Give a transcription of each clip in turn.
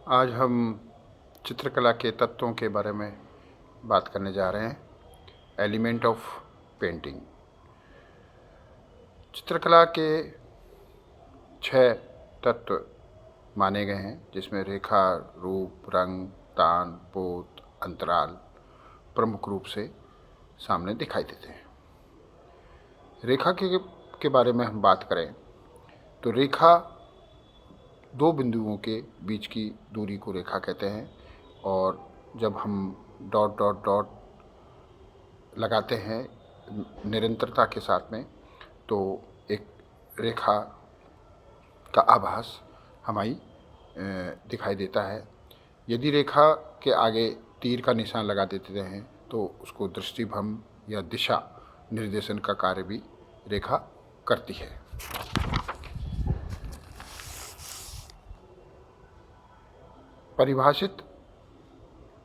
आज हम चित्रकला के तत्वों के बारे में बात करने जा रहे हैं। Element of painting. चित्रकला के 6 तत्व माने गए हैं, जिसमें रेखा, रूप, रंग, तान, पोत, अंतराल प्रमुख रूप से सामने दिखाई देते हैं। रेखा के बारे में हम बात करें तो रेखा 2 बिंदुओं के बीच की दूरी को रेखा कहते हैं, और जब हम डॉट डॉट डॉट लगाते हैं निरंतरता के साथ में, तो एक रेखा का आभास हमारी दिखाई देता है। यदि रेखा के आगे तीर का निशान लगा देते हैं तो उसको दृष्टिभ्रम या दिशा निर्देशन का कार्य भी रेखा करती है। परिभाषित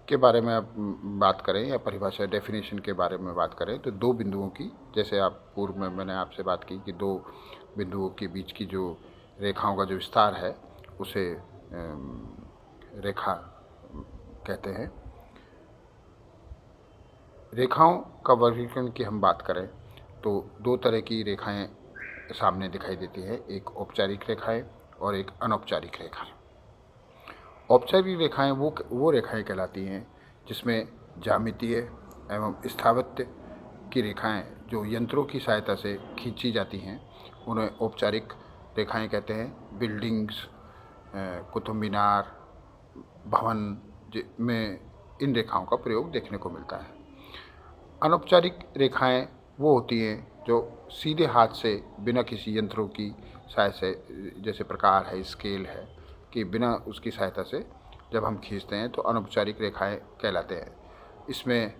के बारे में आप बात करें या परिभाषा डेफिनेशन के बारे में बात करें तो 2 बिंदुओं की, जैसे आप पूर्व में मैंने आपसे बात की कि 2 बिंदुओं के बीच की जो रेखाओं का जो विस्तार है उसे रेखा कहते हैं। रेखाओं का वर्गीकरण की हम बात करें तो 2 तरह की रेखाएं सामने दिखाई देती है, एक औपचारिक रेखाएं और एक अनौपचारिक रेखाएं। औपचारिक रेखाएं वो रेखाएं कहलाती हैं जिसमें ज्यामितीय एवं स्थापत्य की रेखाएं जो यंत्रों की सहायता से खींची जाती हैं उन्हें औपचारिक रेखाएं कहते हैं। बिल्डिंग्स, कुतुब मीनार, भवन में इन रेखाओं का प्रयोग देखने को मिलता है। अनौपचारिक रेखाएं वो होती हैं जो सीधे हाथ से बिना किसी यंत्रों की सहायता से, जैसे प्रकार है, स्केल है, कि बिना उसकी सहायता से जब हम खींचते हैं तो अनौपचारिक रेखाएं कहलाते हैं। इसमें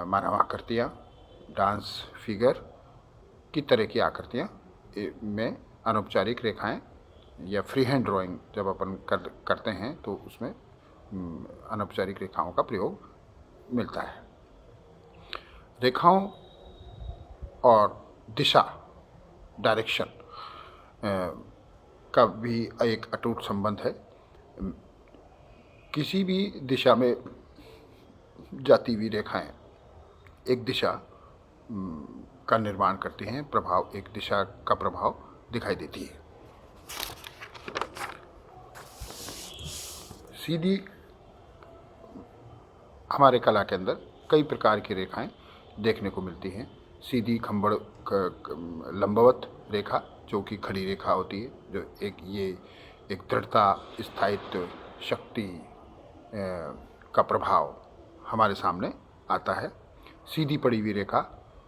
मानव आकृतियाँ, डांस फिगर की तरह की आकृतियाँ में अनौपचारिक रेखाएं या फ्री हैंड ड्राइंग जब अपन करते हैं तो उसमें अनौपचारिक रेखाओं का प्रयोग मिलता है। रेखाओं और दिशा, डायरेक्शन का भी एक अटूट संबंध है। किसी भी दिशा में जाती हुई रेखाएं एक दिशा का निर्माण करती हैं, प्रभाव, एक दिशा का प्रभाव दिखाई देती है। सीधी हमारे कला के अंदर कई प्रकार की रेखाएं देखने को मिलती हैं। सीधी खंबड़ लंबवत रेखा जो कि खड़ी रेखा होती है, जो एक दृढ़ता, स्थायित्व, शक्ति का प्रभाव हमारे सामने आता है। सीधी पड़ी हुई रेखा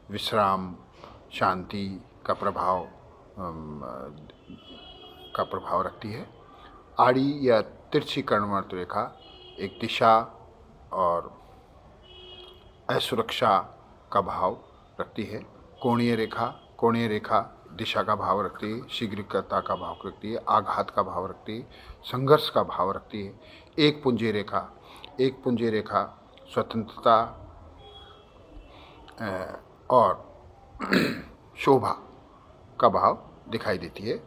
विश्राम, शांति का प्रभाव रखती है। आड़ी या तिरछी कर्णवर्त रेखा एक दिशा और असुरक्षा का भाव रखती है। कोणीय रेखा दिशा का भाव रखती है, शीघ्रता का भाव रखती है, आघात का भाव रखती है, संघर्ष का भाव रखती है। एक पुंजी रेखा स्वतंत्रता और शोभा का भाव दिखाई देती है।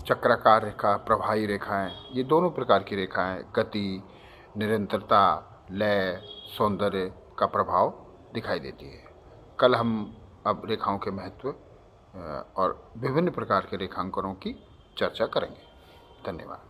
चक्राकार रेखा, प्रवाही रेखाएं, ये दोनों प्रकार की रेखाएं गति, निरंतरता, लय, सौंदर्य का प्रभाव दिखाई देती है। कल हम अब रेखाओं के महत्व और विभिन्न प्रकार के रेखांकनों की चर्चा करेंगे। धन्यवाद।